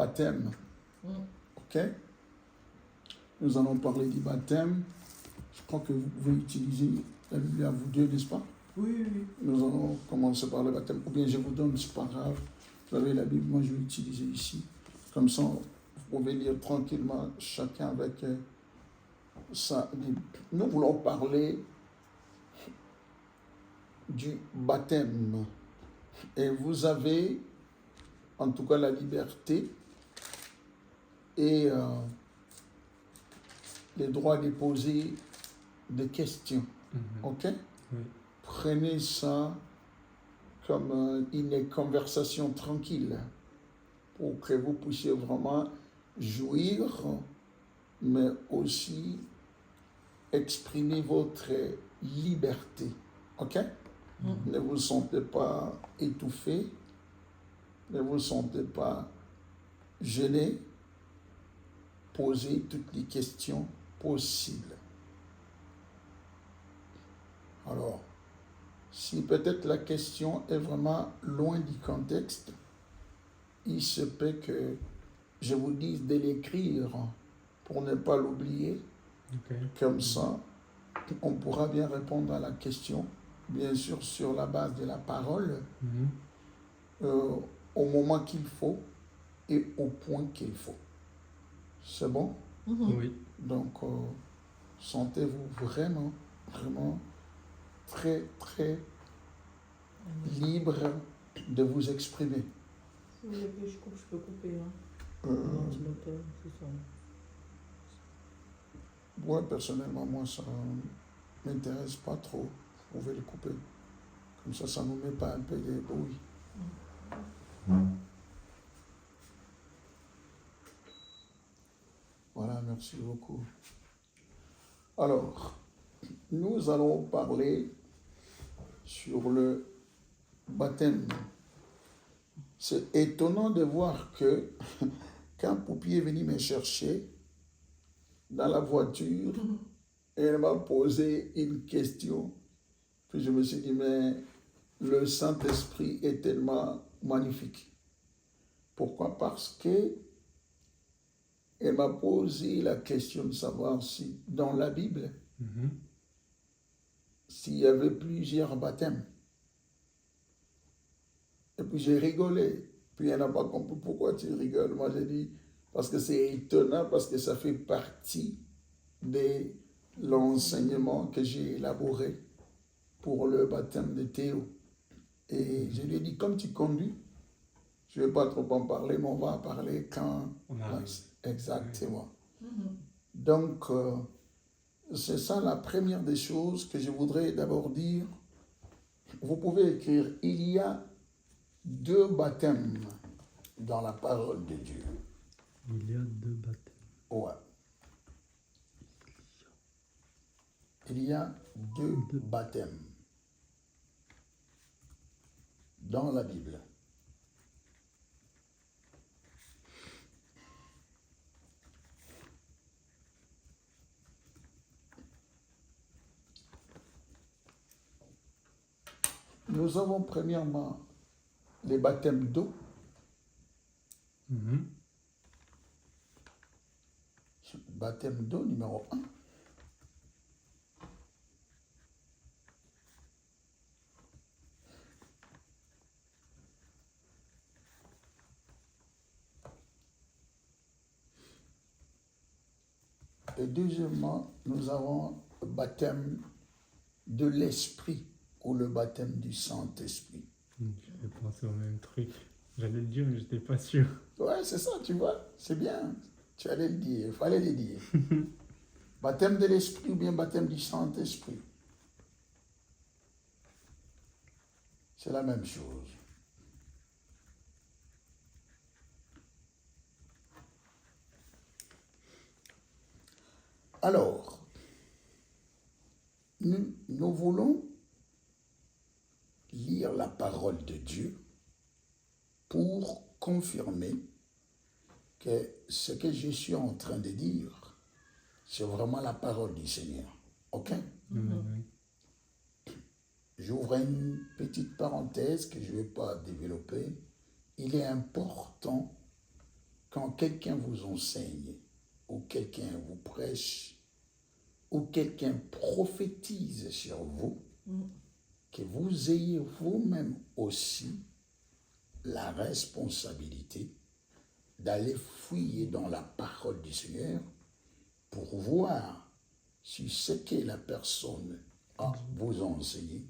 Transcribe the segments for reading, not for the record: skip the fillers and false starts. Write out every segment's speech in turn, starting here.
baptême. Ok? Nous allons parler du baptême. Je crois que vous pouvez utiliser la Bible à vous deux, n'est-ce pas? Oui. Nous allons commencer par le baptême. Ou bien je vous donne, c'est pas grave. Vous avez la Bible, moi je vais l'utiliser ici. Comme ça, vous pouvez lire tranquillement, chacun avec sa Bible. Nous voulons parler du baptême. Et vous avez, en tout cas, la liberté et les droits de poser des questions. Ok? Oui. Prenez ça comme une conversation tranquille pour que vous puissiez vraiment jouir, mais aussi exprimer votre liberté. Ok? Ne vous sentez pas étouffé, ne vous sentez pas gêné. Posez toutes les questions possibles. Alors, si peut-être la question est vraiment loin du contexte, il se peut que je vous dise de l'écrire pour ne pas l'oublier. Okay. Comme ça, on pourra bien répondre à la question, bien sûr sur la base de la parole, au moment qu'il faut et au point qu'il faut. C'est bon? Oui. Donc, sentez-vous vraiment, vraiment très, très libre de vous exprimer. Si vous voulez que je coupe, je peux couper. L'ordinateur, c'est ça. Moi, personnellement, moi, ça ne m'intéresse pas trop. Vous pouvez le couper. Comme ça ne nous met pas un peu de bruit. Voilà, merci beaucoup. Alors, nous allons parler sur le baptême. C'est étonnant de voir que quand Poupi est venu me chercher dans la voiture, elle m'a posé une question. Puis je me suis dit, mais le Saint-Esprit est tellement magnifique. Pourquoi? Parce que elle m'a posé la question de savoir si dans la Bible, s'il y avait plusieurs baptêmes. Et puis j'ai rigolé. Puis elle n'a pas compris pourquoi tu rigoles. Moi j'ai dit, parce que c'est étonnant, parce que ça fait partie de l'enseignement que j'ai élaboré pour le baptême de Théo. Et je lui ai dit, comme tu conduis, je ne vais pas trop en parler, mais on va en parler quand on arrive. Exactement. Donc, c'est ça la première des choses que je voudrais d'abord dire. Vous pouvez écrire, il y a 2 baptêmes dans la parole de Dieu. Il y a 2 baptêmes. Ouais. Il y a 2 baptêmes dans la Bible. Nous avons premièrement les baptêmes d'eau. Baptême d'eau numéro 1. Et deuxièmement, nous avons le baptême de l'Esprit ou le baptême du Saint-Esprit. Je pensé au même truc. J'allais le dire, mais je n'étais pas sûr. Ouais, c'est ça, tu vois, c'est bien. Tu allais le dire, il fallait le dire. Baptême de l'Esprit ou bien baptême du Saint-Esprit. C'est la même chose. Alors, nous voulons lire la parole de Dieu pour confirmer que ce que je suis en train de dire, c'est vraiment la parole du Seigneur. Ok? J'ouvre une petite parenthèse que je ne vais pas développer. Il est important quand quelqu'un vous enseigne, ou quelqu'un vous prêche, ou quelqu'un prophétise sur vous, que vous ayez vous-même aussi la responsabilité d'aller fouiller dans la parole du Seigneur pour voir si ce que la personne vous a enseigné,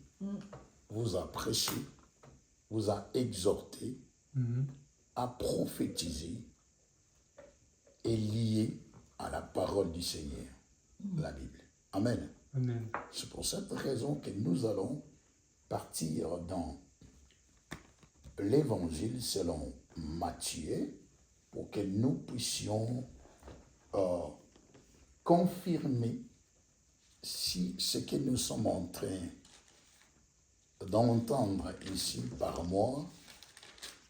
vous a prêché, vous a exhorté, a prophétisé, est lié à la parole du Seigneur, la Bible. Amen. Amen. C'est pour cette raison que nous allons partir dans l'évangile selon Matthieu pour que nous puissions confirmer si ce que nous sommes en train d'entendre ici par moi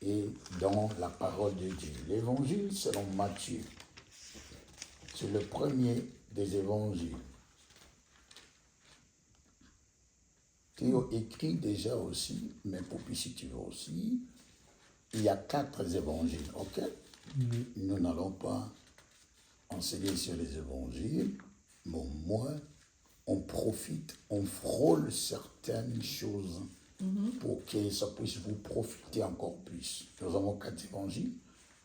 est dans la parole de Dieu. L'évangile selon Matthieu, c'est le premier des évangiles. Théo écrit déjà aussi, mais pour si tu veux aussi, il y a 4 évangiles, ok? Nous n'allons pas enseigner sur les évangiles, mais au moins on profite, on frôle certaines choses pour que ça puisse vous profiter encore plus. Nous avons 4 évangiles.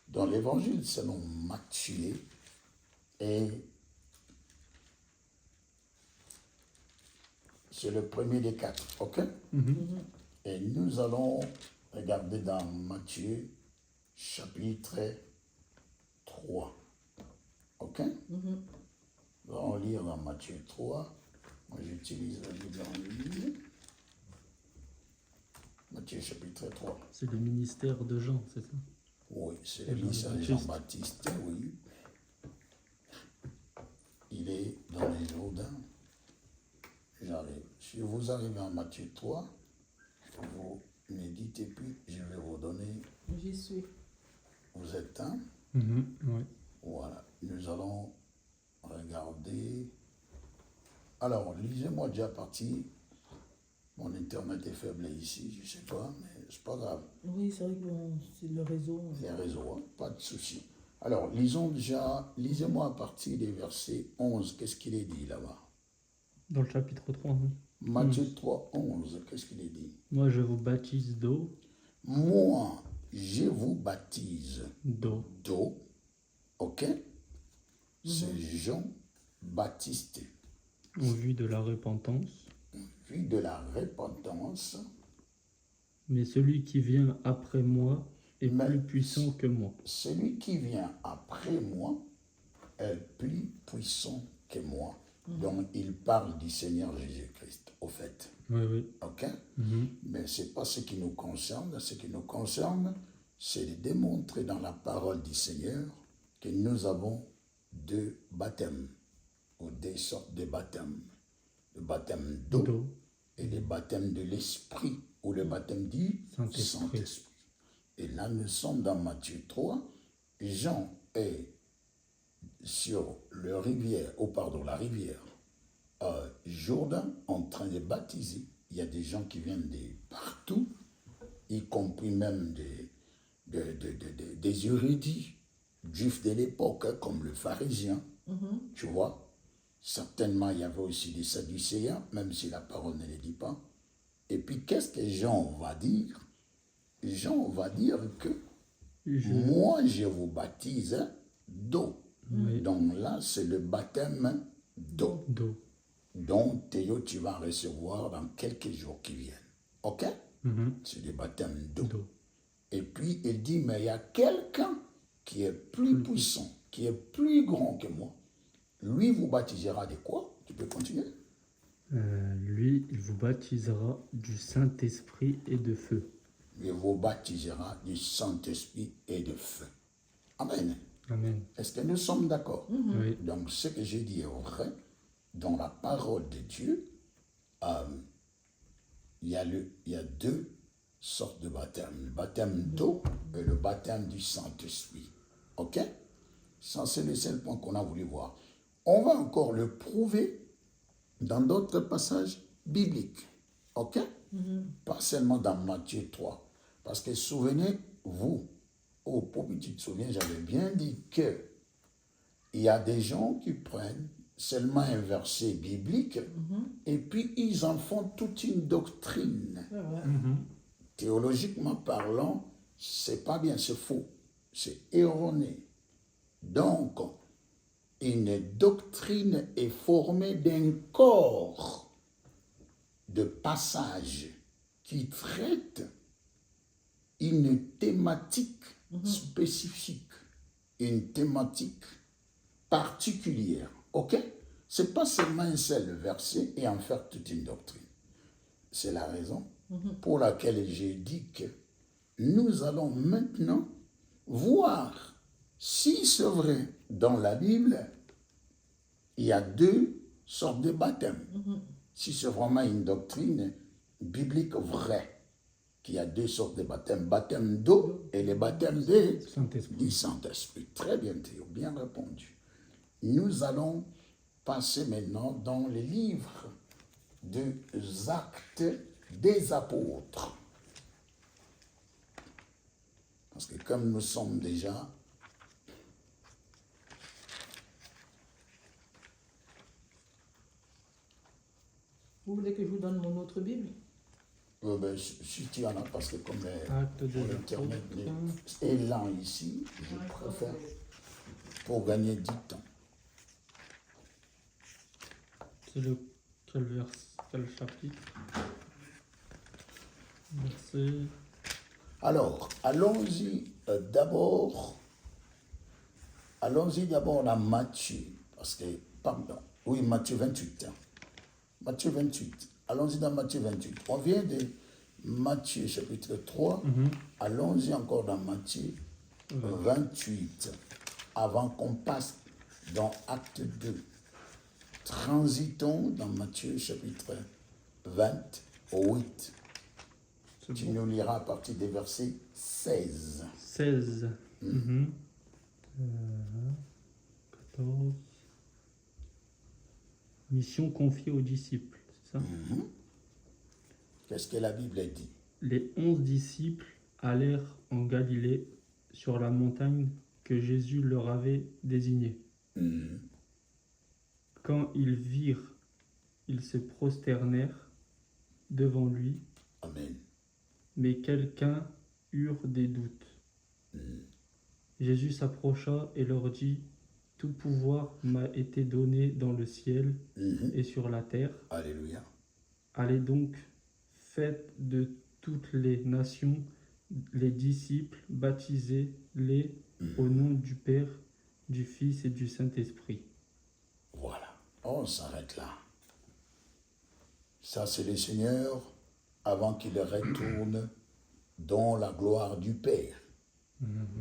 Dans l'évangile selon Matthieu, et c'est le premier des 4, ok? Et nous allons regarder dans Matthieu, chapitre 3, ok? Nous allons lire dans Matthieu 3. Moi, j'utilise la Bible en ligne. Matthieu, chapitre 3. C'est le ministère de Jean, c'est ça? Oui, c'est le ministère de Jean-Baptiste, oui. Il est dans les Jourdains. J'arrive. Si vous arrivez en Matthieu 3, vous méditez, puis je vais vous donner. J'y suis. Vous êtes un? Oui. Voilà. Nous allons regarder. Alors, lisez-moi déjà partie. Mon internet est faible ici, je ne sais pas, mais c'est pas grave. Oui, c'est vrai que c'est le réseau. Les réseaux, hein, pas de souci. Alors, lisez-moi à partir des versets 11. Qu'est-ce qu'il est dit là-bas? Dans le chapitre 3. Oui. Matthieu 3, 11. Qu'est-ce qu'il est dit? Moi, je vous baptise d'eau. Moi, je vous baptise D'eau. d'eau. Ok? C'est Jean-Baptiste. En vue de la repentance. Vue de la repentance. Mais celui qui vient après moi est Mais plus puissant que moi. Celui qui vient après moi est plus puissant que moi. Donc, il parle du Seigneur Jésus-Christ, au fait. Oui, oui. Ok? Mais ce n'est pas ce qui nous concerne. Ce qui nous concerne, c'est de démontrer dans la parole du Seigneur que nous avons 2 baptêmes, ou 2 sortes de baptêmes. Le baptême d'eau et le baptême de l'Esprit, ou le baptême du Saint-Esprit. Et là, nous sommes dans Matthieu 3. Jean est sur la rivière Jourdain, en train de baptiser. Il y a des gens qui viennent de partout, y compris même des érudits juifs de l'époque, hein, comme le pharisien, tu vois. Certainement, il y avait aussi des sadducéens, même si la parole ne le dit pas. Et puis, qu'est-ce que Jean va dire? Jean va dire que moi, je vous baptise d'eau. Donc là, c'est le baptême d'eau. dont Théo, tu vas recevoir dans quelques jours qui viennent. Ok? C'est le baptême d'eau. Et puis, il dit, mais il y a quelqu'un qui est plus puissant, qui est plus grand que moi. Lui vous baptisera de quoi? Tu peux continuer? Lui, il vous baptisera du Saint-Esprit et de feu. Il vous baptisera du Saint-Esprit et de feu. Amen. Amen. Est-ce que nous sommes d'accord? Oui. Donc, ce que j'ai dit est vrai. Dans la parole de Dieu, il y a 2 sortes de baptêmes. Le baptême d'eau et le baptême du Saint-Esprit. Ok? Ça, c'est le seul point qu'on a voulu voir. On va encore le prouver dans d'autres passages bibliques. Ok? Pas seulement dans Matthieu 3. Parce que souvenez-vous, oh, Poppy, tu te souviens, j'avais bien dit que il y a des gens qui prennent seulement un verset biblique et puis ils en font toute une doctrine. C'est vrai. Théologiquement parlant, c'est pas bien, c'est faux, c'est erroné. Donc, une doctrine est formée d'un corps de passages qui traitent une thématique spécifique, une thématique particulière. Ok? C'est pas seulement un seul verset et en faire toute une doctrine. C'est la raison pour laquelle j'ai dit que nous allons maintenant voir si c'est vrai dans la Bible, il y a deux sortes de baptêmes. Si c'est vraiment une doctrine biblique vraie, qu'il y a deux sortes de baptêmes, baptême d'eau et le baptême du Saint-Esprit. Très bien, Théo, bien répondu. Nous allons passer maintenant dans les livres des Actes des Apôtres. Parce que comme nous sommes déjà Vous voulez que je vous donne mon autre Bible? si tu en as, parce que comme Acte des Internet Apôtres. est lent ici, je préfère pour gagner du temps. C'est le quel chapitre? Verset. Alors, allons-y d'abord à Matthieu, parce que, pardon, oui, Matthieu 28. Matthieu 28. Allons-y dans Matthieu 28. On vient de Matthieu chapitre 3. Allons-y encore dans Matthieu 28. Avant qu'on passe dans Acte 2. Transitons dans Matthieu chapitre 28. Tu nous liras à partir des versets 16. 16. 14. Mission confiée aux disciples, c'est ça? Qu'est-ce que la Bible dit? Les 11 disciples allèrent en Galilée sur la montagne que Jésus leur avait désignée. Quand ils virent, ils se prosternèrent devant lui. Amen. Mais quelqu'un eurent des doutes. Jésus s'approcha et leur dit: tout pouvoir m'a été donné dans le ciel et sur la terre. Alléluia. Allez donc, faites de toutes les nations les disciples, baptisez-les au nom du Père, du Fils et du Saint-Esprit. Voilà, on s'arrête là. Ça, c'est le Seigneur avant qu'il retourne dans la gloire du Père,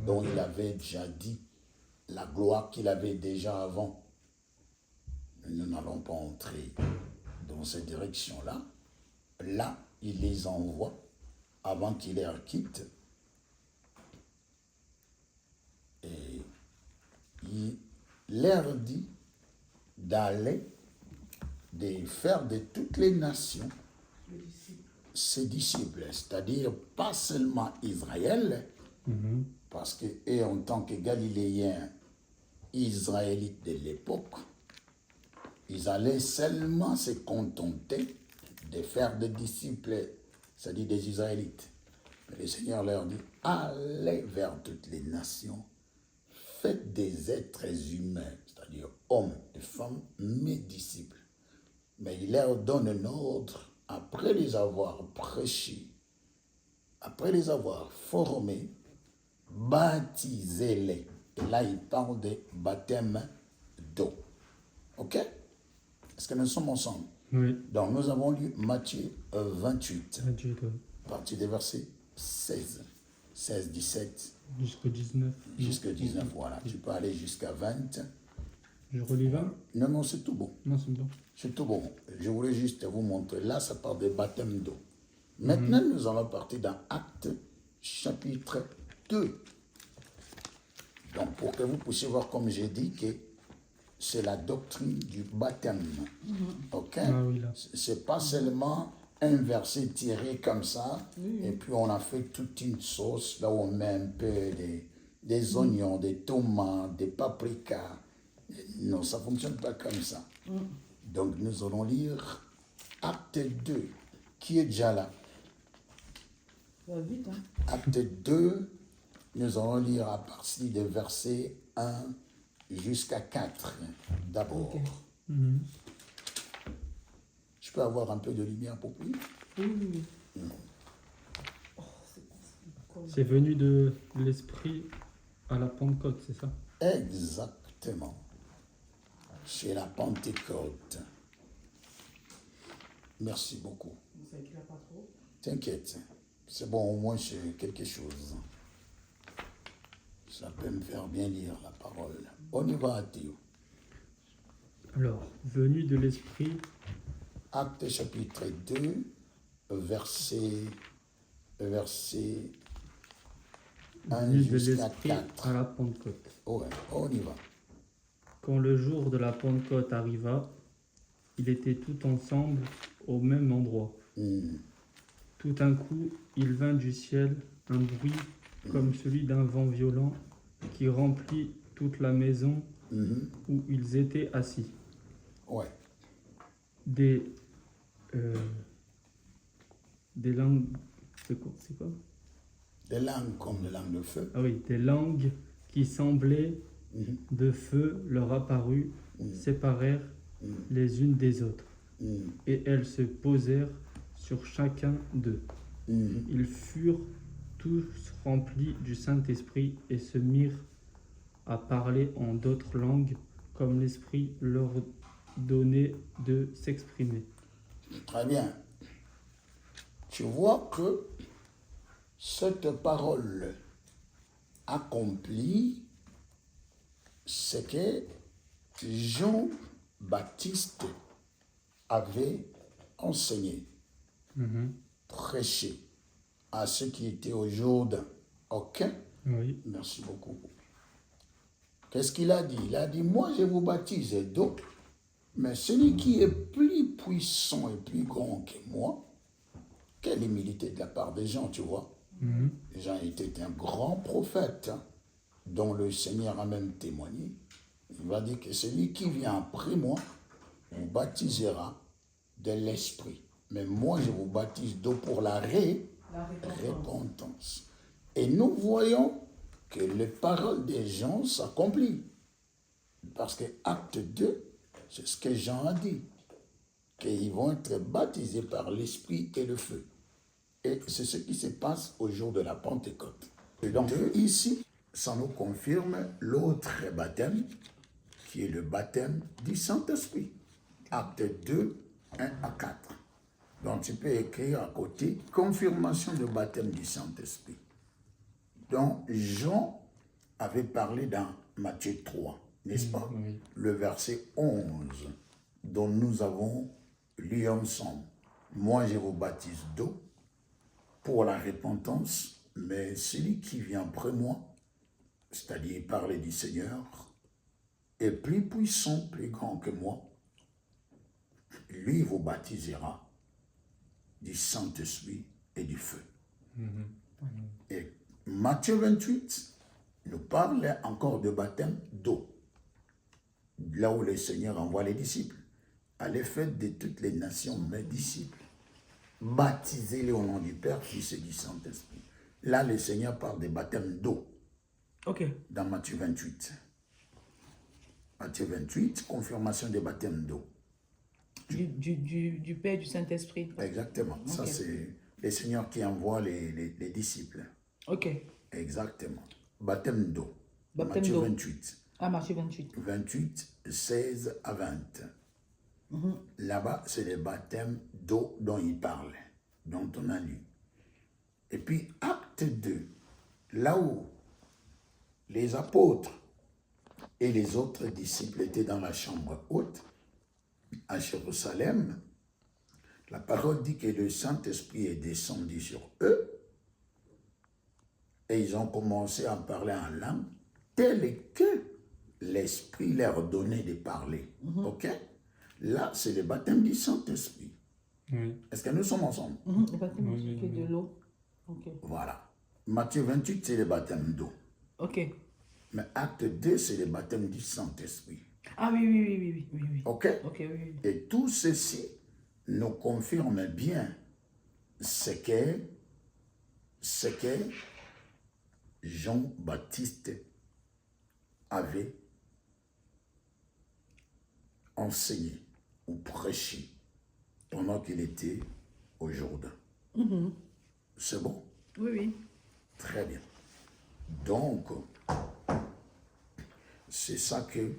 dont il avait déjà dit la gloire qu'il avait déjà avant. Nous n'allons pas entrer dans cette direction-là. Là, il les envoie avant qu'il les quitte. Et il leur dit d'aller, de faire de toutes les nations ses disciples, c'est-à-dire pas seulement Israël, parce que eux, en tant que Galiléens, Israélites de l'époque, ils allaient seulement se contenter de faire des disciples, c'est-à-dire des Israélites. Mais le Seigneur leur dit, allez vers toutes les nations, faites des êtres humains, c'est-à-dire hommes et femmes, mes disciples. Mais il leur donne un ordre, après les avoir prêchés, après les avoir formés, baptisez-les. Et là, il parle de baptême d'eau. Ok? Est-ce que nous sommes ensemble? Oui. Donc, nous avons lu Matthieu 28, Adieu, toi. à partir des versets 16, 16, 17, Jusqu'au 19. jusqu'à 19. Voilà, tu peux aller jusqu'à 20. Je relis 20? Non, c'est tout bon. Non, c'est bon. C'est tout bon. Je voulais juste vous montrer. Là, ça parle de baptême d'eau. Maintenant, nous allons partir dans Actes chapitre 2. Donc, pour que vous puissiez voir, comme j'ai dit, que c'est la doctrine du baptême. Ok? Ah oui, là. C'est pas seulement un verset tiré comme ça, et puis on a fait toute une sauce, là où on met un peu des oignons, des tomates, des paprikas. Non, ça ne fonctionne pas comme ça. Donc nous allons lire Acte 2, qui est déjà là. Ça va vite, hein. Acte 2, nous allons lire à partir des versets 1 jusqu'à 4 d'abord. Ok. Je peux avoir un peu de lumière pour lui? Oui, oui, oui. Oh, C'est venu de l'Esprit à la Pentecôte, c'est ça? Exactement. C'est la Pentecôte. Merci beaucoup. Vous savez qu'il n'a pas trop. T'inquiète. C'est bon, au moins j'ai quelque chose. Ça peut me faire bien lire la parole. On y va, Théo. Alors, venu de l'Esprit, Acte chapitre 2, verset 1 venu de jusqu'à l'Esprit 4. à la Pentecôte. Ouais, on y va. Quand le jour de la Pentecôte arriva, ils étaient tous ensemble au même endroit. Tout d'un coup, il vint du ciel un bruit comme celui d'un vent violent qui remplit toute la maison où ils étaient assis. Ouais. Des langues... C'est quoi? Des langues comme des langues de feu. Ah oui, des langues qui semblaient de feu leur apparut, séparèrent les unes des autres, et elles se posèrent sur chacun d'eux. Ils furent tous remplis du Saint-Esprit et se mirent à parler en d'autres langues, comme l'Esprit leur donnait de s'exprimer. Très bien. Tu vois que cette parole accomplie, c'est que Jean-Baptiste avait enseigné, prêché à ceux qui étaient au Jourdain. Ok? Oui. Merci beaucoup. Qu'est-ce qu'il a dit? Il a dit, moi je vous baptise d'eau, mais celui qui est plus puissant et plus grand que moi, quelle humilité de la part des gens, tu vois. Jean était un grand prophète, hein, dont le Seigneur a même témoigné. Il va dire que celui qui vient après moi vous baptisera de l'Esprit. Mais moi, je vous baptise d'eau pour la repentance. Et nous voyons que les paroles des gens s'accomplissent. Parce que Acte 2, c'est ce que Jean a dit. Qu'ils vont être baptisés par l'Esprit et le feu. Et c'est ce qui se passe au jour de la Pentecôte. Et donc ici, ça nous confirme l'autre baptême, qui est le baptême du Saint-Esprit. Acte 2, 1 à 4. Donc tu peux écrire à côté, confirmation de baptême du Saint-Esprit. Donc Jean avait parlé dans Matthieu 3, n'est-ce pas? Oui. Le verset 11, dont nous avons lu ensemble. Moi, je vous baptise d'eau pour la repentance, mais celui qui vient après moi, c'est-à-dire parler du Seigneur, est plus puissant, plus grand que moi. Lui vous baptisera du Saint-Esprit et du feu. Et Matthieu 28 nous parle encore de baptême d'eau. Là où le Seigneur envoie les disciples. Allez faites de toutes les nations mes disciples. Baptisez-les au nom du Père, Fils et du Saint-Esprit. Là, le Seigneur parle des baptêmes d'eau. Ok. Dans Matthieu 28. Matthieu 28, confirmation des baptêmes d'eau. Du Père et du Saint-Esprit. Exactement. Okay. Ça, c'est le Seigneur qui envoie les disciples. Ok. Exactement. Baptême d'eau. Baptême Matthieu d'eau. 28. Ah, Matthieu 28. 28, 16 à 20. Là-bas, c'est le baptême d'eau dont il parle, dont on a lu. Et puis, acte 2, là où les apôtres et les autres disciples étaient dans la chambre haute, à Jérusalem, la parole dit que le Saint-Esprit est descendu sur eux et ils ont commencé à parler en langue telle que l'Esprit leur donnait de parler. Ok? Là, c'est le baptême du Saint-Esprit. Oui. Est-ce que nous sommes ensemble? Le baptême qui est de l'eau. Ok. Voilà. Matthieu 28, c'est le baptême d'eau. Ok. Mais acte 2, c'est le baptême du Saint-Esprit. Ah oui, oui, oui, oui, oui, oui, oui. OK? Ok, oui, oui. Et tout ceci nous confirme bien ce que Jean-Baptiste avait enseigné ou prêché pendant qu'il était au Jourdain. C'est bon? Oui, oui. Très bien. Donc, c'est ça que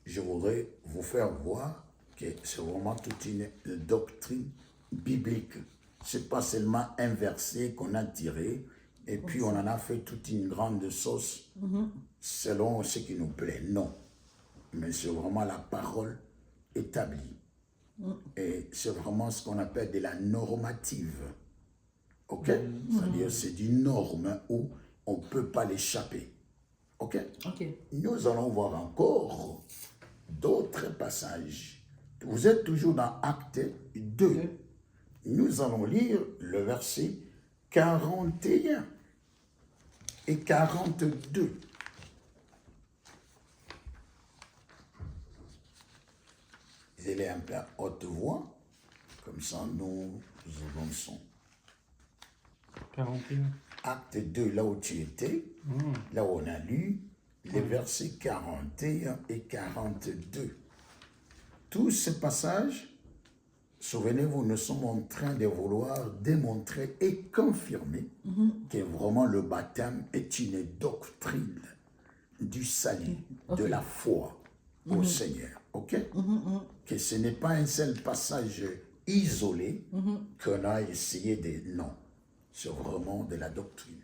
je voudrais vous faire voir, que c'est vraiment toute une doctrine biblique. C'est pas seulement un verset qu'on a tiré et puis on en a fait toute une grande sauce selon ce qui nous plaît. Non. Mais c'est vraiment la parole établie. Et c'est vraiment ce qu'on appelle de la normative. OK? C'est-à-dire c'est d'une norme où on ne peut pas l'échapper. OK? Ok. Nous allons voir encore d'autres passages. Vous êtes toujours dans Acte 2. Nous allons lire le verset 41 et 42. Vous allez un peu à haute voix, comme ça nous avançons. 41. Acte 2, là où tu étais, là où on a lu les versets 41 et 42. Tous ces passages, souvenez-vous, nous sommes en train de vouloir démontrer et confirmer que vraiment le baptême est une doctrine du salut, de la foi au Seigneur. OK? Que ce n'est pas un seul passage isolé qu'on a essayé de... Non, c'est vraiment de la doctrine.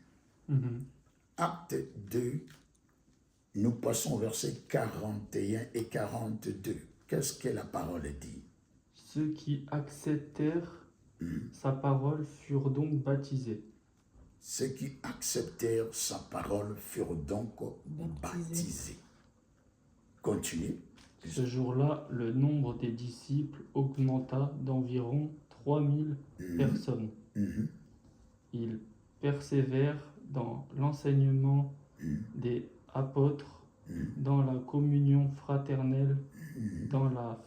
Acte 2, nous passons au verset 41 et 42. Qu'est-ce que la parole dit? Ceux qui acceptèrent sa parole furent donc baptisés. Ceux qui acceptèrent sa parole furent donc baptisés. Continuez. Ce jour-là, le nombre des disciples augmenta d'environ 3000 personnes. Ils persévèrent dans l'enseignement des apôtres, dans la communion fraternelle, dans la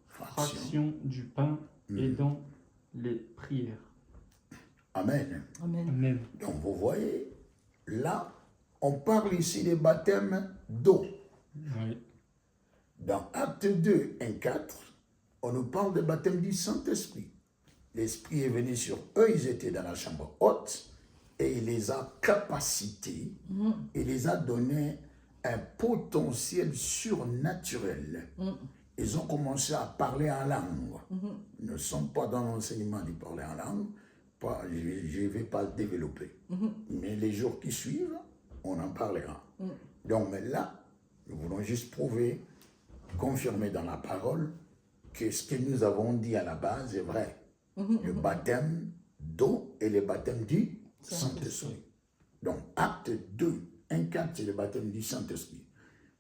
fraction du pain et dans les prières. Amen. Amen. Amen. Donc vous voyez, là, on parle ici des baptêmes d'eau. Oui. Dans Acte 2, 1, 4, on nous parle des baptêmes du Saint-Esprit. L'Esprit est venu sur eux, ils étaient dans la chambre haute, et il les a capacités, il les a donné un potentiel surnaturel. Ils ont commencé à parler en langue. Nous ne sommes pas dans l'enseignement de parler en langue, je ne vais pas le développer. Mais les jours qui suivent, on en parlera. Donc mais là, nous voulons juste prouver, confirmer dans la parole que ce que nous avons dit à la base est vrai. Le baptême d'eau et le baptême du Saint-Esprit. Donc, acte 2, 1, 4, c'est le baptême du Saint-Esprit.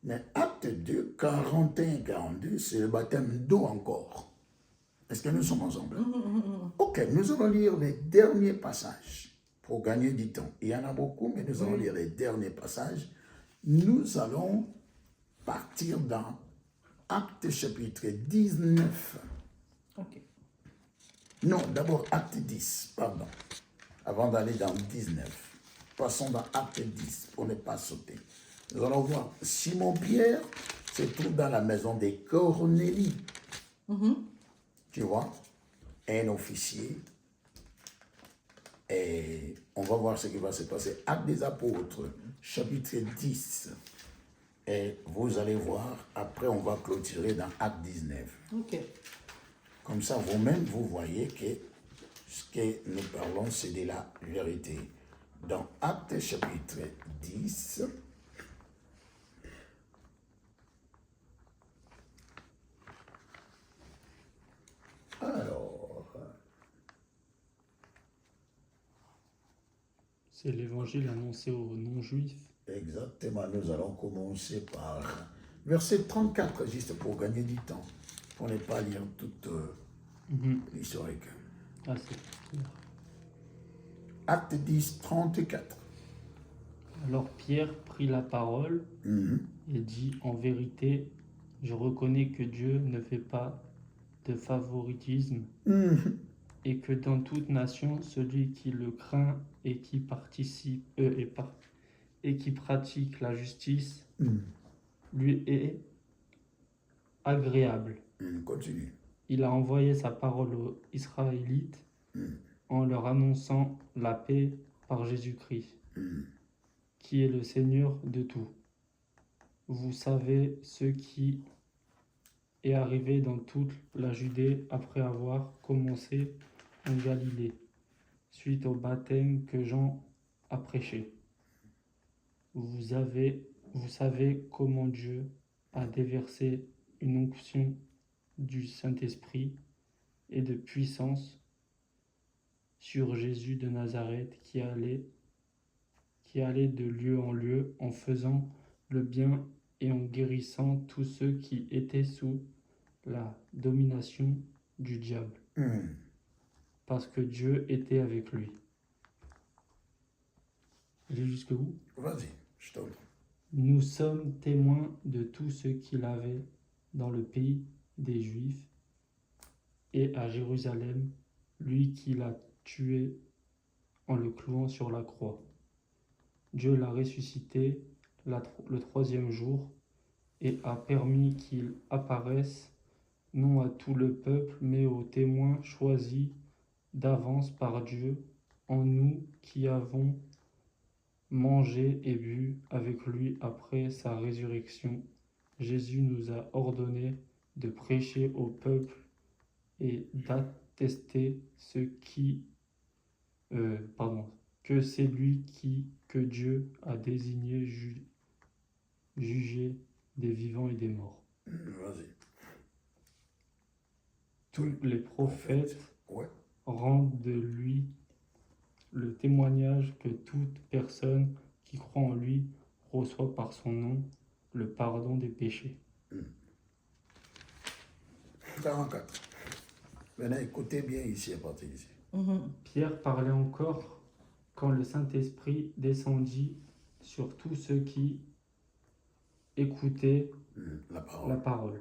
Mais acte 2, 41 et 42, c'est le baptême d'eau encore. Est-ce que nous sommes ensemble? Ok, nous allons lire les derniers passages pour gagner du temps. Il y en a beaucoup, mais nous allons lire les derniers passages. Nous allons partir dans Acte chapitre 19. Ok. Non, d'abord Acte 10, pardon. Avant d'aller dans 19. Passons dans Acte 10 pour ne pas sauter. Nous allons voir Simon-Pierre se trouve dans la maison de Cornélie. Tu vois, un officier. Et on va voir ce qui va se passer. Acte des Apôtres, chapitre 10. Et vous allez voir, après on va clôturer dans Acte 19. Ok. Comme ça, vous-même, vous voyez que ce que nous parlons, c'est de la vérité. Dans Acte chapitre 10, alors, C'est l'évangile annoncé aux non-juifs. exactement, nous allons commencer par verset 34, juste pour gagner du temps, pour ne pas lire toute l'historique. Ah, c'est clair. Acte 10, 34. Alors Pierre prit la parole et dit, en vérité, je reconnais que Dieu ne fait pas de favoritisme et que dans toute nation, celui qui le craint et qui participe et qui pratique la justice lui est agréable. Continue. Il a envoyé sa parole aux Israélites en leur annonçant la paix par Jésus-Christ, qui est le Seigneur de tout. Vous savez ce qui est arrivé dans toute la Judée après avoir commencé en Galilée, suite au baptême que Jean a prêché. Vous savez comment Dieu a déversé une onction du Saint-Esprit et de puissance sur Jésus de Nazareth qui allait de lieu en lieu en faisant le bien et en guérissant tous ceux qui étaient sous la domination du diable, parce que Dieu était avec lui. J'ai jusqu'où? Vas-y, je t'en prie. Nous sommes témoins de tout ce qu'il avait dans le pays des Juifs et à Jérusalem, lui qui l'a tué en le clouant sur la croix. Dieu l'a ressuscité le troisième jour et a permis qu'il apparaisse non à tout le peuple, mais aux témoins choisis d'avance par Dieu, en nous qui avons mangé et bu avec lui après sa résurrection. Jésus nous a ordonné de prêcher au peuple et d'attester que c'est lui que Dieu a désigné juger des vivants et des morts. Vas-y. Tous les prophètes Ouais. rendent de lui le témoignage que toute personne qui croit en lui reçoit par son nom le pardon des péchés. 44. Maintenant, écoutez bien ici, à partir d'ici. Pierre parlait encore quand le Saint-Esprit descendit sur tous ceux qui écoutaient La la parole. parole.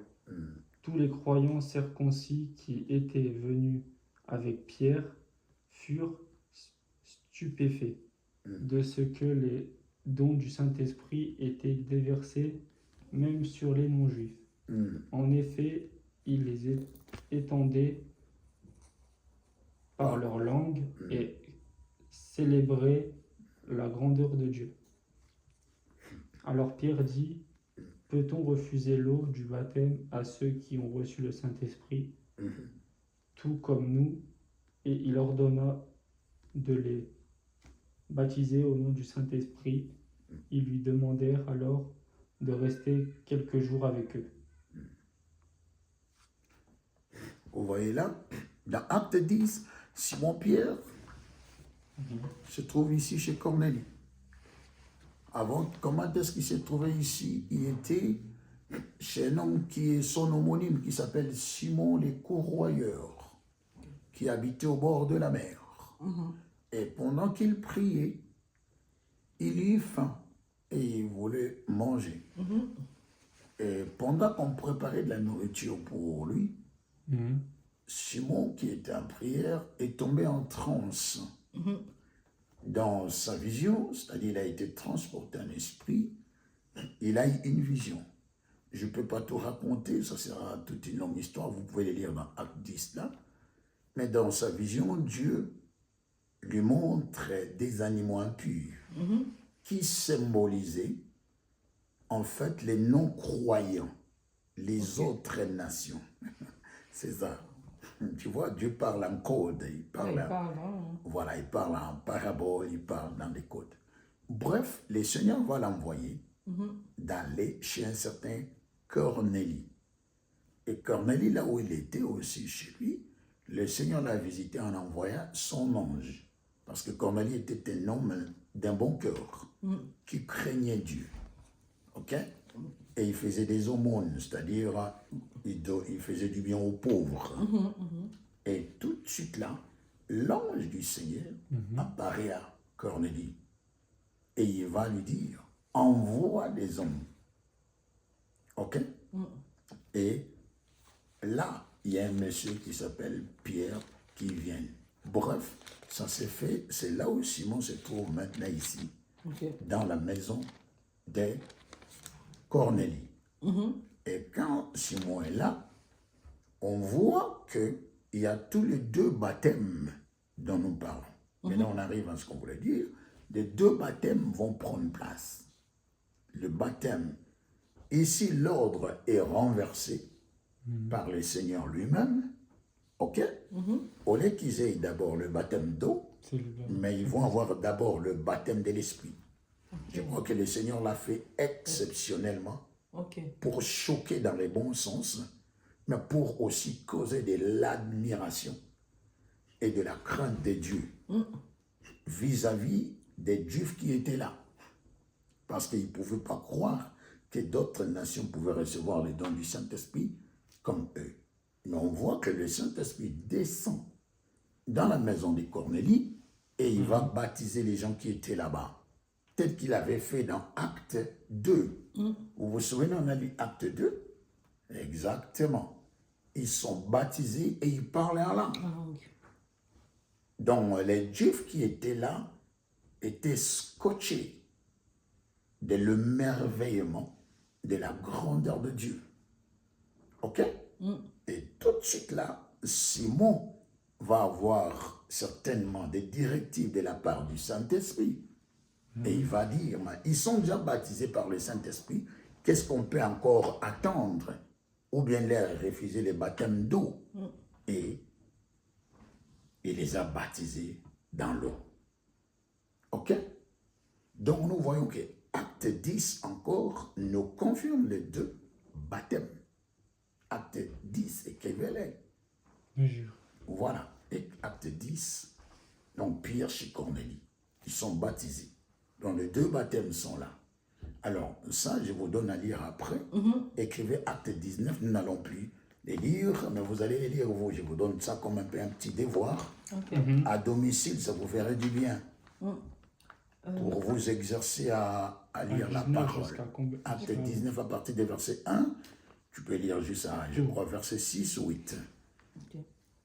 Tous les croyants circoncis qui étaient venus avec Pierre furent stupéfaits de ce que les dons du Saint-Esprit étaient déversés même sur les non-juifs. En effet, ils les étendaient par leur langue et célébraient la grandeur de Dieu. Alors Pierre dit, peut-on refuser l'eau du baptême à ceux qui ont reçu le Saint-Esprit, tout comme nous? Et il ordonna de les baptiser au nom du Saint-Esprit. Ils lui demandèrent alors de rester quelques jours avec eux. Vous voyez là, dans Acte 10, Simon-Pierre se trouve ici chez Cornélie. Avant, comment est-ce qu'il s'est trouvé ici? Il était chez un homme qui est son homonyme, qui s'appelle Simon les Courroyeurs, qui habitait au bord de la mer. Et pendant qu'il priait, il eut faim et il voulait manger. Et pendant qu'on préparait de la nourriture pour lui, Simon, qui était en prière, est tombé en transe. Dans sa vision, c'est-à-dire il a été transporté en esprit, il a eu une vision. Je ne peux pas tout raconter, ça sera toute une longue histoire, vous pouvez les lire dans Acte 10 là. Mais dans sa vision, Dieu lui montre des animaux impurs qui symbolisaient en fait les non-croyants, les autres nations. C'est ça. Tu vois, Dieu parle en code, il parle, voilà, il parle en parabole, il parle dans des codes. Bref, le Seigneur va l'envoyer d'aller chez un certain Cornélie. Et Cornélie, là où il était aussi chez lui, le Seigneur l'a visité en envoyant son ange. Parce que Cornélie était un homme d'un bon cœur, qui craignait Dieu. Ok? Et il faisait des aumônes, c'est-à-dire il faisait du bien aux pauvres. Et tout de suite là, l'ange du Seigneur apparaît à Cornélie. et il va lui dire, envoie des hommes. OK? Et là, il y a un monsieur qui s'appelle Pierre qui vient. Bref, ça s'est fait, c'est là où Simon se trouve maintenant ici, dans la maison de Cornélie. Et quand Simon est là, on voit qu'il y a tous les deux baptêmes dont nous parlons. Maintenant, on arrive à ce qu'on voulait dire. Les deux baptêmes vont prendre place. Le baptême, ici, l'ordre est renversé par le Seigneur lui-même. OK? Au lieu qu'ils aient d'abord le baptême d'eau, mais ils vont avoir d'abord le baptême de l'Esprit. Je crois que le Seigneur l'a fait exceptionnellement pour choquer dans les bons sens, mais pour aussi causer de l'admiration et de la crainte de Dieu vis-à-vis des Juifs qui étaient là. Parce qu'ils ne pouvaient pas croire que d'autres nations pouvaient recevoir les dons du Saint-Esprit comme eux. Mais on voit que le Saint-Esprit descend dans la maison de Cornélie et il va baptiser les gens qui étaient là-bas. Tel qu'il avait fait dans Acte 2. Vous vous souvenez, on a lu Acte 2? Exactement. Ils sont baptisés et ils parlaient en langue. Donc les Juifs qui étaient là étaient scotchés de l'émerveillement de la grandeur de Dieu. OK? Et tout de suite là, Simon va avoir certainement des directives de la part du Saint-Esprit. Et il va dire, ils sont déjà baptisés par le Saint-Esprit, qu'est-ce qu'on peut encore attendre? Ou bien leur refuser le baptême d'eau. Et il les a baptisés dans l'eau. OK? Donc nous voyons que Acte 10 encore nous confirme les deux baptêmes. Acte 10 équivalent. Voilà. Et Acte 10, donc Pierre chez Cornélie. Ils sont baptisés. Donc les deux baptêmes sont là. Alors ça, je vous donne à lire après. Écrivez Acte 19, nous n'allons plus les lire, mais vous allez les lire vous. Je vous donne ça comme un petit devoir. À domicile, ça vous ferait du bien. Pour vous exercer à lire la parole. Acte 19 à partir du verset 1, tu peux lire juste à, je crois, verset 6 ou 8.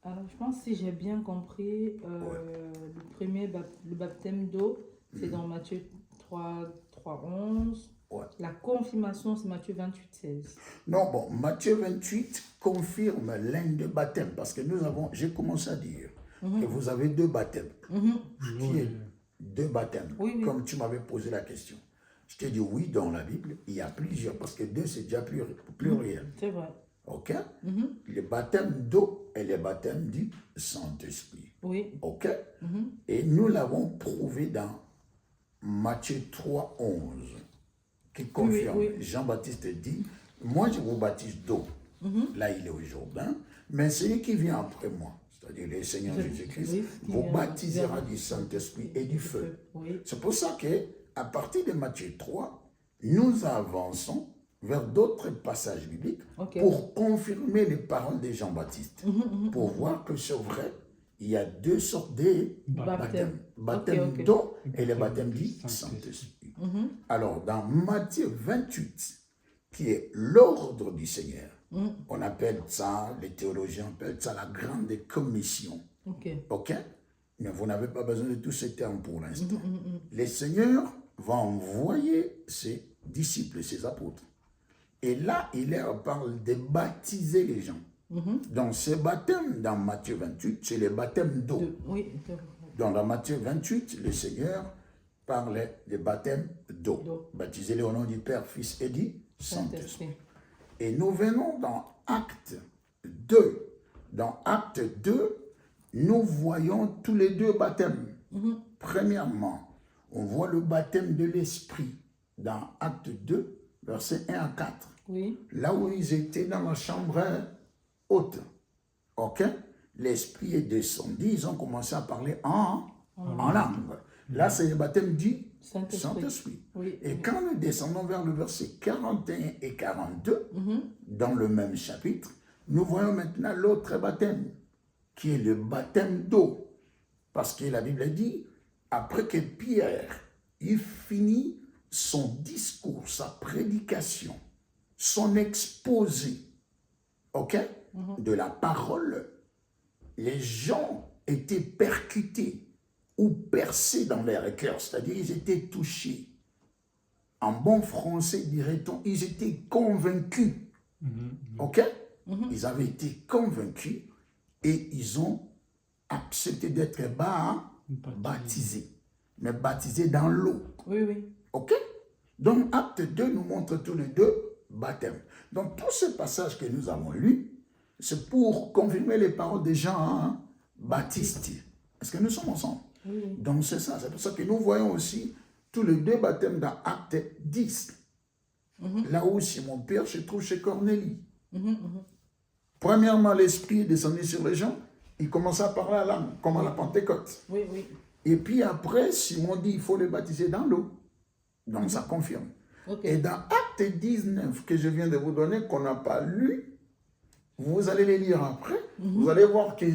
Alors, je pense, si j'ai bien compris, le premier le baptême d'eau, c'est dans Matthieu 3, 11. La confirmation, c'est Matthieu 28, 16. Non, bon, Matthieu 28 confirme l'un des baptêmes, parce que j'ai commencé à dire que vous avez deux baptêmes. Qui est deux baptêmes, comme tu m'avais posé la question. Je t'ai dit oui, dans la Bible, il y a plusieurs, parce que deux, c'est déjà pluriel. C'est vrai. OK? Le baptême d'eau et le baptême du Saint-Esprit. OK? Et nous l'avons prouvé dans Matthieu 3, 11, qui confirme. Jean-Baptiste dit, moi je vous baptise d'eau. Là, il est au Jourdain, mais celui qui vient après moi, c'est-à-dire le Seigneur Jésus-Christ, vous baptisera du Saint-Esprit et du feu. C'est pour ça que à partir de Matthieu 3, nous avançons vers d'autres passages bibliques pour confirmer les paroles de Jean-Baptiste, pour voir que c'est vrai, il y a deux sortes de baptêmes. Baptême d'eau et le baptême du Saint-Esprit. Alors, dans Matthieu 28, qui est l'ordre du Seigneur, on appelle ça, les théologiens appellent ça la grande commission. OK? Mais vous n'avez pas besoin de tous ces termes pour l'instant. Le Seigneur va envoyer ses disciples, ses apôtres. Et là, il leur parle de baptiser les gens. Donc, ce baptême dans Matthieu 28, c'est le baptême d'eau. Donc, dans Matthieu 28, le Seigneur parlait de baptême d'eau. Baptisez-les au nom du Père, Fils et du Saint-Esprit. Et nous venons dans Acte 2. Dans Acte 2, nous voyons tous les deux baptêmes. Premièrement, on voit le baptême de l'Esprit dans Acte 2, versets 1 à 4. Là où ils étaient dans la chambre haute. OK? L'Esprit est descendu, ils ont commencé à parler en langue. Là, c'est le baptême du Saint-Esprit. Et quand nous descendons vers le verset 41 et 42, dans le même chapitre, nous voyons maintenant l'autre baptême, qui est le baptême d'eau. Parce que la Bible dit, après que Pierre il finit son discours, sa prédication, son exposé, ok, de la parole. Les gens étaient percutés ou percés dans leur cœur, c'est-à-dire ils étaient touchés. En bon français, dirait-on, ils étaient convaincus. Ok? Ils avaient été convaincus et ils ont accepté d'être baptisés. Mais baptisés dans l'eau. Oui, oui. Ok? Donc, acte 2 nous montre tous les deux baptêmes. Donc, tous ces passages que nous avons lus, c'est pour confirmer les paroles des Jean-Baptiste. Est-ce que nous sommes ensemble? Oui, oui. Donc, c'est ça. C'est pour ça que nous voyons aussi tous les deux baptêmes dans Acte 10. Là où Simon-Pierre se trouve chez Cornélie. Premièrement, l'Esprit est descendu sur les gens. Il commença à parler à langue, comme à la Pentecôte. Oui, oui. Et puis après, Simon dit il faut les baptiser dans l'eau. Donc ça confirme. Okay. Et dans Acte 19, que je viens de vous donner, qu'on n'a pas lu, vous allez les lire après, vous allez voir que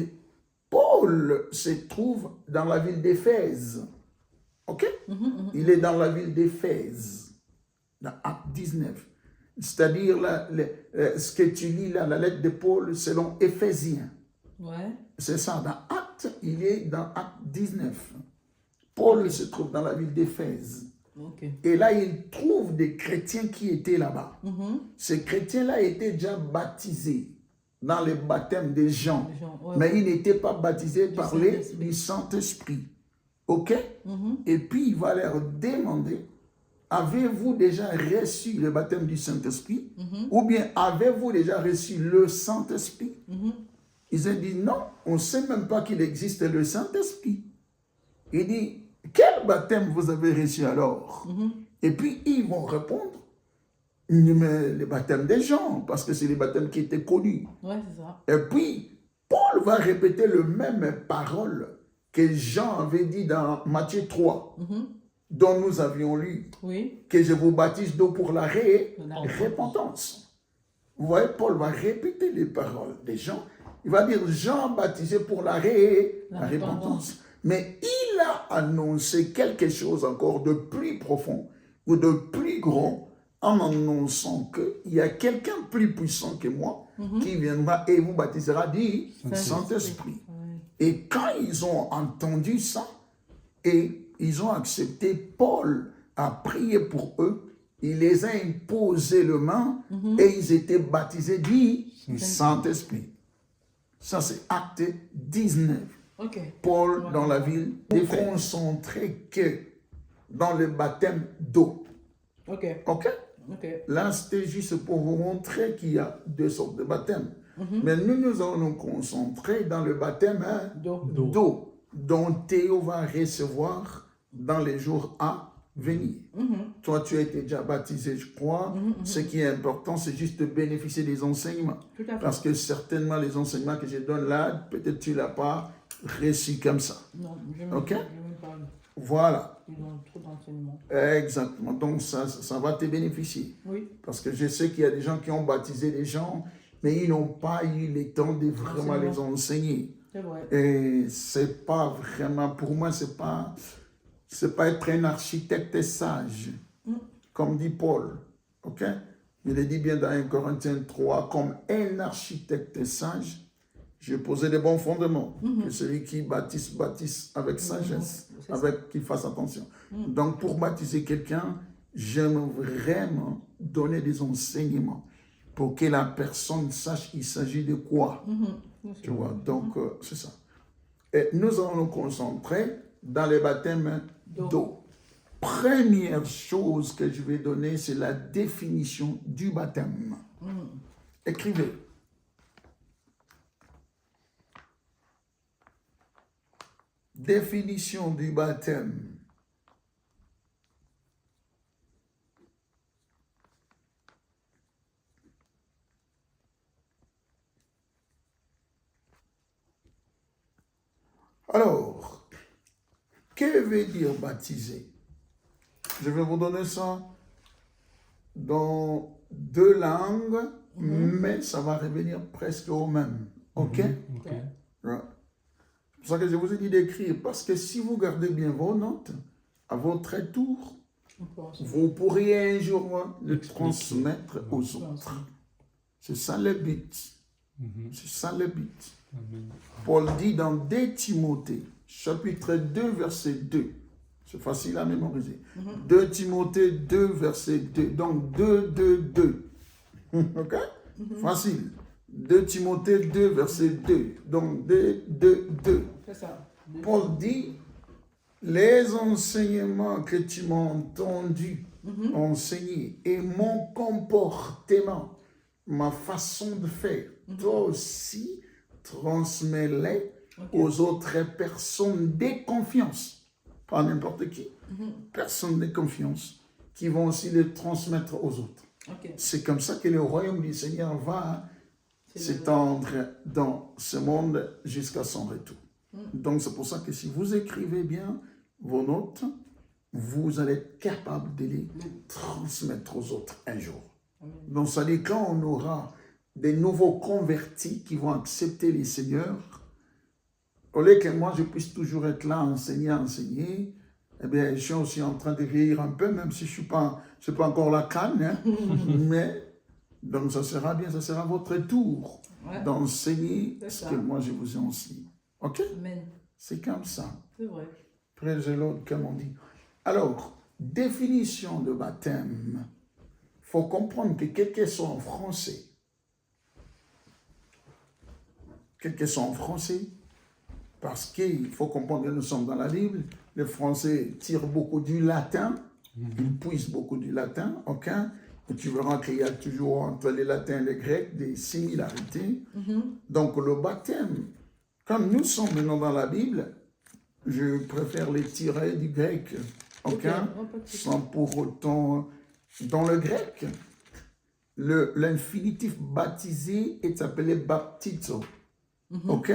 Paul se trouve dans la ville d'Éphèse. Ok? Il est dans la ville d'Éphèse, dans Acte 19. C'est-à-dire ce que tu lis là, la lettre de Paul selon Éphésiens. Ouais. C'est ça, dans Acte, il est dans Acte 19. Paul se trouve dans la ville d'Éphèse. Okay. Et là, il trouve des chrétiens qui étaient là-bas. Ces chrétiens-là étaient déjà baptisés dans le baptême des gens. Ouais, mais ils n'étaient pas baptisés par le Saint-Esprit. Ok? Et puis, il va leur demander, avez-vous déjà reçu le baptême du Saint-Esprit? Ou bien, avez-vous déjà reçu le Saint-Esprit? Ils ont dit, non, on ne sait même pas qu'il existe le Saint-Esprit. Il dit, quel baptême vous avez reçu alors? Et puis, ils vont répondre, mais le baptême des gens, parce que c'est le baptême qui était connu. Ouais, c'est ça. Et puis, Paul va répéter le même parole que Jean avait dit dans Matthieu 3, dont nous avions lu, que je vous baptise d'eau pour la repentance. Vous voyez, Paul va répéter les paroles des gens. Il va dire Jean baptisé pour la repentance. Mais il a annoncé quelque chose encore de plus profond ou de plus grand en annonçant qu'il y a quelqu'un plus puissant que moi qui viendra et vous baptisera du Saint-Esprit. Et quand ils ont entendu ça et ils ont accepté, Paul a prié pour eux, il les a imposé le main et ils étaient baptisés du Saint-Esprit. Ça, c'est Acte 19. Paul, dans la ville, est concentré que dans le baptême d'eau. Ok? Là, c'était juste pour vous montrer qu'il y a deux sortes de baptêmes. Mais nous allons nous concentrer dans le baptême d'eau, dont Théo va recevoir dans les jours à venir. Toi, tu as été déjà baptisé, je crois. Ce qui est important, c'est juste de bénéficier des enseignements. Parce que certainement, les enseignements que je donne là, peut-être tu ne l'as pas reçu comme ça. Non, je ok? pas. Voilà. Ils ont trop d'enseignements. Exactement. Donc, ça va te bénéficier. Oui. Parce que je sais qu'il y a des gens qui ont baptisé les gens, mais ils n'ont pas eu le temps de vraiment les enseigner. C'est vrai. Et c'est pas vraiment, pour moi, c'est pas être un architecte sage, comme dit Paul. Ok? Il le dit bien dans 1 Corinthiens 3, comme un architecte sage, je posais des bons fondements. Que celui qui baptise avec sagesse, qu'il fasse attention. Donc, pour baptiser quelqu'un, j'aime vraiment donner des enseignements pour que la personne sache qu'il s'agit de quoi. Tu vois, donc c'est ça. Et nous allons nous concentrer dans les baptêmes d'eau. Première chose que je vais donner, c'est la définition du baptême. Écrivez. Définition du baptême. Alors, que veut dire baptiser? Je vais vous donner ça dans deux langues, mais ça va revenir presque au même. Ok? Right. C'est pour ça que je vous ai dit d'écrire, parce que si vous gardez bien vos notes, à votre tour, On peut ensuite- vous pourriez un jour le Expliquer. transmettre aux on peut autres. ensuite- C'est ça le but. Mhm. C'est ça le but. Amen. Paul dit dans 2 Timothée, chapitre 2, verset 2. C'est facile à mémoriser. 2 Timothée 2, verset 2. Donc 2, 2, 2. OK? Facile. 2 Timothée 2, verset 2. Donc 2, 2, 2. C'est ça. Paul dit, les enseignements que tu m'as entendu enseigner et mon comportement, ma façon de faire, toi aussi, transmets-les aux autres personnes de confiance. Pas n'importe qui. Personnes de confiance qui vont aussi les transmettre aux autres. Ok. C'est comme ça que le royaume du Seigneur va C'est s'étendre dans ce monde jusqu'à son retour. Donc c'est pour ça que si vous écrivez bien vos notes, vous allez être capable de les transmettre aux autres un jour. Donc ça dit quand on aura des nouveaux convertis qui vont accepter les seigneurs, au lieu que moi je puisse toujours être là, enseigner, eh bien je suis aussi en train de vieillir un peu, même si je suis pas encore la canne, hein, mais donc ça sera bien, ça sera votre tour d'enseigner C'est ce ça. que moi je vous ai enseigné. Ok? Amen. C'est comme ça. C'est vrai. Praise the Lord, comme on dit. Alors, définition de baptême. Il faut comprendre que quel que soit en français, parce qu'il faut comprendre que nous sommes dans la Bible, les Français tirent beaucoup du latin, ils puissent beaucoup du latin, ok? Et tu verras qu'il y a toujours entre les latins et les grecs des similarités. Donc le baptême, comme nous sommes maintenant dans la Bible, je préfère les tirer du grec, ok? Ok, on peut tirer. Sans pour autant... Dans le grec, l'infinitif baptisé est appelé baptizo. Ok?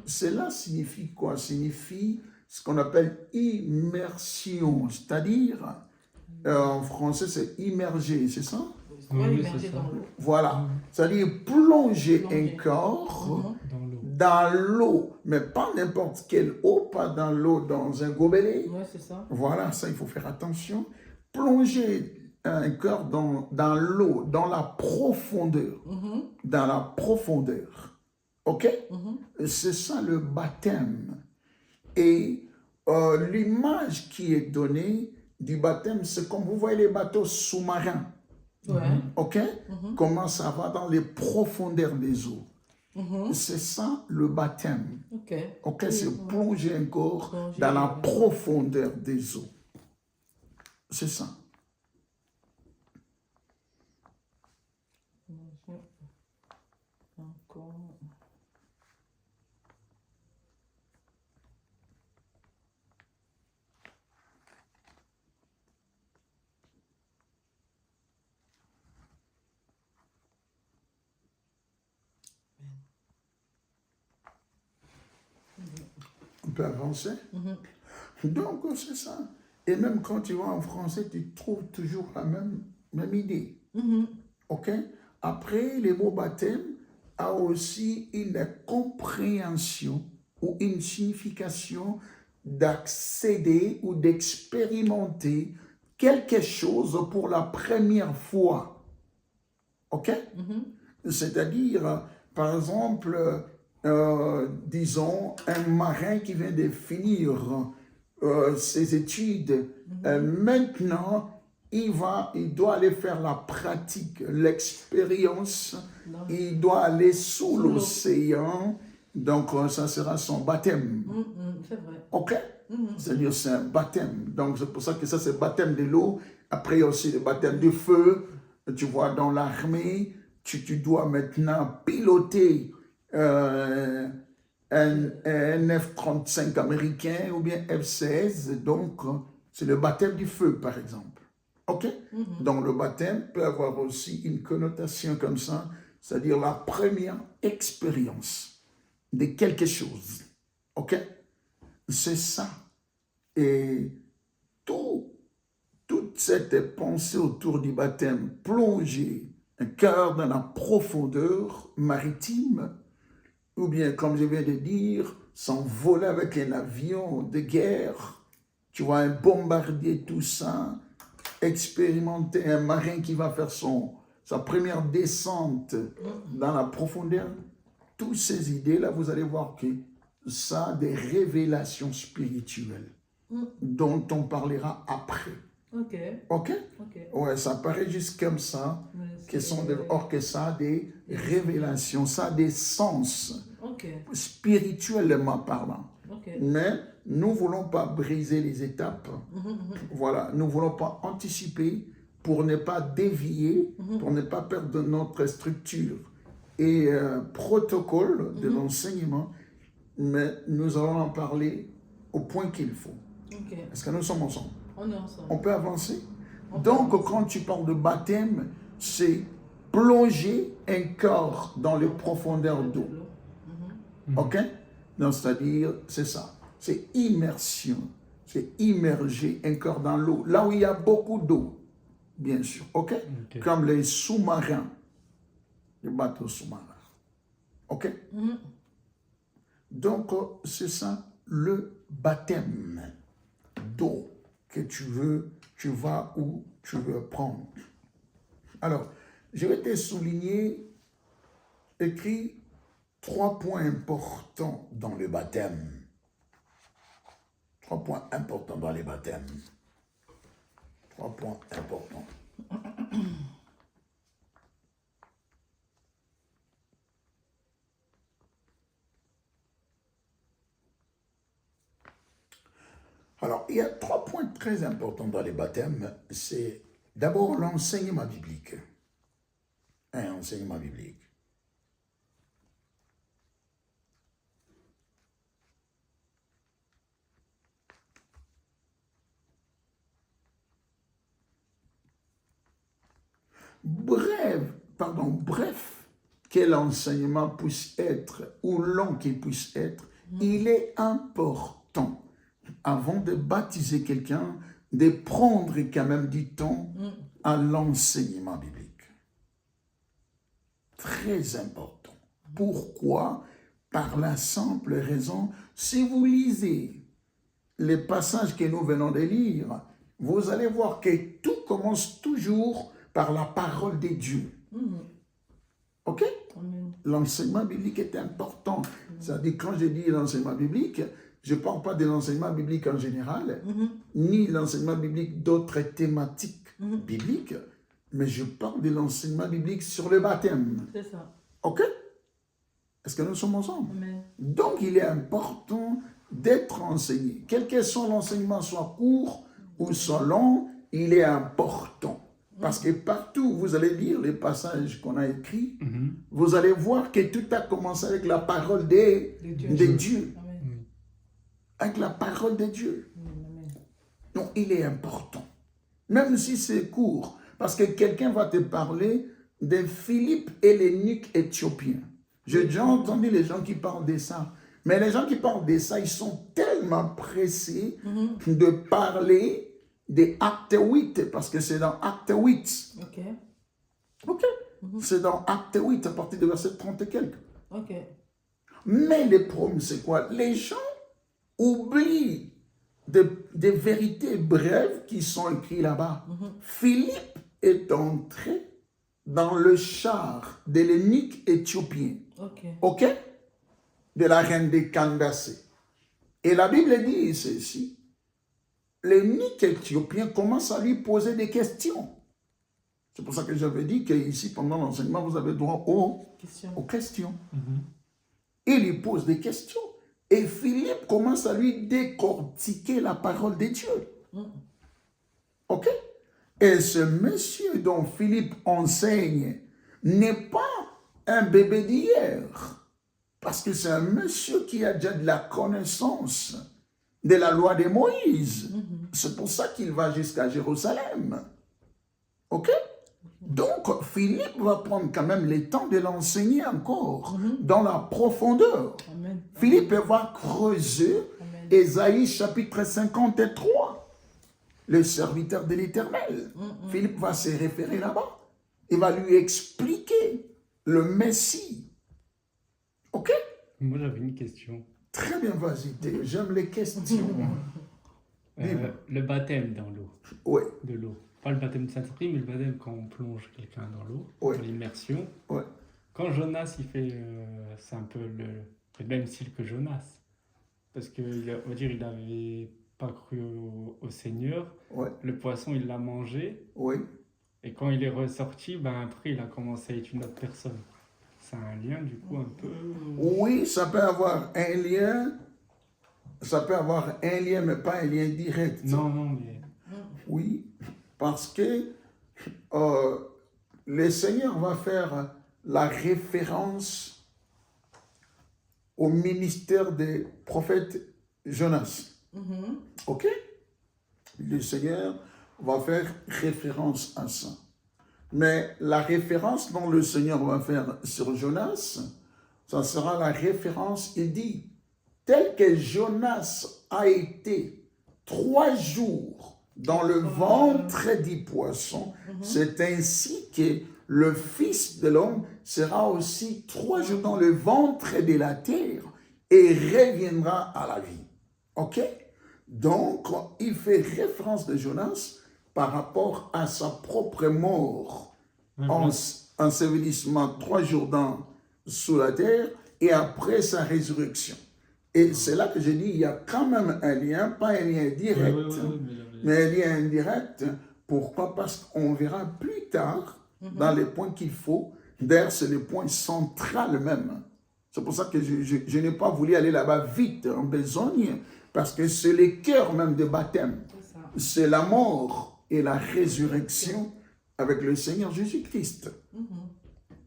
Cela signifie quoi? Signifie ce qu'on appelle immersion, c'est-à-dire, en français, c'est immerger, c'est ça? Ouais, Oui, immergé c'est ça. dans l'eau. Voilà. C'est-à-dire plonger Plonger. un corps Dans l'eau. dans l'eau, mais pas n'importe quelle eau, pas dans l'eau, dans un gobelet. Ouais, c'est ça. Voilà, ça, il faut faire attention. Plonger un corps dans l'eau, dans la profondeur. Dans la profondeur. OK? C'est ça le baptême. Et l'image qui est donnée du baptême, c'est comme vous voyez les bateaux sous-marins. Ouais. OK? Comment ça va dans les profondeurs des eaux. C'est ça le baptême. Ok. OK? C'est plonger un corps Plonger dans la dans- profondeur des eaux. C'est ça. Encore. On peut avancer. Donc, c'est ça. Et même quand tu vas en français, tu trouves toujours la même idée. OK? Après, le mot baptême a aussi une compréhension ou une signification d'accéder ou d'expérimenter quelque chose pour la première fois. OK? C'est-à-dire, par exemple, disons, un marin qui vient de finir ses études, maintenant, il doit aller faire la pratique, l'expérience, il doit aller sous l'océan, donc ça sera son baptême. C'est vrai. OK? C'est-à-dire, c'est un baptême. Donc, c'est pour ça que ça, c'est le baptême de l'eau. Après, il y a aussi le baptême du feu. Tu vois, dans l'armée, tu dois maintenant piloter un F-35 américain ou bien F-16. Donc, c'est le baptême du feu, par exemple. OK? Donc, le baptême peut avoir aussi une connotation comme ça, c'est-à-dire la première expérience de quelque chose. OK? C'est ça. Et toute cette pensée autour du baptême, plonger un cœur dans la profondeur maritime, ou bien, comme je viens de dire, s'envoler avec un avion de guerre, Tu vois un bombardier, tout ça, expérimenter un marin qui va faire sa première descente dans la profondeur. Toutes ces idées-là, vous allez voir que ça a des révélations spirituelles dont on parlera après. Ok. Ok? Ok. Ouais, ça paraît juste comme ça, or que ça a des révélations, ça a des sens spirituellement parlant. Mais nous ne voulons pas briser les étapes. Voilà, nous ne voulons pas anticiper pour ne pas dévier, pour ne pas perdre notre structure et protocole de l'enseignement, mais nous allons en parler au point qu'il faut. Est-ce que nous sommes ensemble? On est ensemble. On peut avancer? Donc, quand tu parles de baptême, c'est plonger un corps dans les profondeurs d'eau. Ok? Donc, c'est-à-dire, c'est ça. C'est immersion. C'est immerger un corps dans l'eau. Là où il y a beaucoup d'eau, bien sûr. Ok? Comme les sous-marins. Les bateaux sous-marins. Ok? Donc, c'est ça, le baptême d'eau que tu vas où tu veux prendre. Alors, je vais te souligner, écrit 3 points importants dans le baptême. 3 points importants dans les baptêmes. 3 points importants. Alors, il y a 3 points très importants dans les baptêmes. C'est d'abord l'enseignement biblique. Un enseignement biblique. Bref, quel enseignement puisse être, ou long qu'il puisse être, il est important, avant de baptiser quelqu'un, de prendre quand même du temps à l'enseignement biblique. Très important. Pourquoi? Par la simple raison, si vous lisez les passages que nous venons de lire, vous allez voir que tout commence toujours par la parole de Dieu. Ok? L'enseignement biblique est important. C'est-à-dire, quand je dis l'enseignement biblique, je ne parle pas de l'enseignement biblique en général, ni l'enseignement biblique d'autres thématiques bibliques, mais je parle de l'enseignement biblique sur le baptême. C'est ça. Ok? Est-ce que nous sommes ensemble? Amen. Donc, il est important d'être enseigné. Quel que soit l'enseignement, soit court ou soit long, il est important. Parce que partout, vous allez lire les passages qu'on a écrits, vous allez voir que tout a commencé avec la parole de Dieu. Avec la parole de Dieu. Donc, il est important. Même si c'est court. Parce que quelqu'un va te parler de Philippe et l'eunuque éthiopien. J'ai déjà entendu les gens qui parlent de ça. Mais les gens qui parlent de ça, ils sont tellement pressés de parler des Actes 8, parce que c'est dans Actes 8. Ok. C'est dans Actes 8, à partir de verset 30 et quelques. Ok. Mais le problème, c'est quoi? Les gens oublient des vérités brèves qui sont écrites là-bas. Philippe est entré dans le char de l'eunuque éthiopien. Ok? De la reine de Candace. Et la Bible dit ceci. L'eunuque éthiopien commence à lui poser des questions. C'est pour ça que j'avais dit qu'ici, pendant l'enseignement, vous avez droit aux questions. Il lui pose des questions. Et Philippe commence à lui décortiquer la parole de Dieu. Ok? Et ce monsieur dont Philippe enseigne n'est pas un bébé d'hier. Parce que c'est un monsieur qui a déjà de la connaissance de la loi de Moïse. C'est pour ça qu'il va jusqu'à Jérusalem. Ok? Donc, Philippe va prendre quand même le temps de l'enseigner encore dans la profondeur. Amen. Philippe va creuser Ésaïe chapitre 53, le serviteur de l'Éternel. Philippe va se référer là-bas. Il va lui expliquer le Messie. Ok? Moi, j'avais une question. Très bien, vas-y. J'aime les questions. Dis-moi. Le baptême dans l'eau, Oui, de l'eau. Pas le baptême de Saint-Esprit, mais le baptême quand on plonge quelqu'un dans l'eau, Ouais. dans l'immersion. Ouais. Quand Jonas, il fait, c'est un peu le même style que Jonas. Parce que, on va dire, il n'avait pas cru au Seigneur. ouais, Le poisson, il l'a mangé. oui. Et quand il est ressorti, ben après, il a commencé à être une autre personne. C'est un lien, du coup, un peu... Oui, ça peut avoir un lien. Ça peut avoir un lien, mais pas un lien direct. Non, non, mais... Oui, parce que le Seigneur va faire la référence au ministère des prophètes Jonas. Ok? Le Seigneur va faire référence à ça. Mais la référence dont le Seigneur va faire sur Jonas, ça sera la référence, il dit, tel que Jonas a été 3 jours dans le ventre du poisson, c'est ainsi que le Fils de l'homme sera aussi 3 jours dans le ventre de la terre et reviendra à la vie. Ok? Donc, il fait référence de Jonas par rapport à sa propre mort, ensevelissement 3 jours sous la terre et après sa résurrection. Et c'est là que je dis, il y a quand même un lien, pas un lien direct, mais un lien indirect. Pourquoi? Parce qu'on verra plus tard, dans les points qu'il faut, d'ailleurs c'est le point central même. C'est pour ça que je n'ai pas voulu aller là-bas vite, en besogne, parce que c'est le cœur même du baptême. C'est la mort et la résurrection avec le Seigneur Jésus-Christ.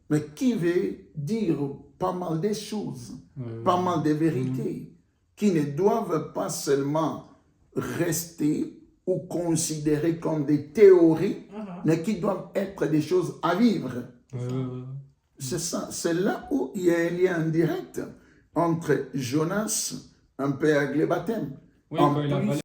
Mais qui veut dire pas mal de choses, pas mal de vérités, qui ne doivent pas seulement rester ou considérées comme des théories, mais qui doivent être des choses à vivre. C'est ça, c'est là où il y a un lien direct entre Jonas, un peu avec le baptême. Oui, En quand il a plus,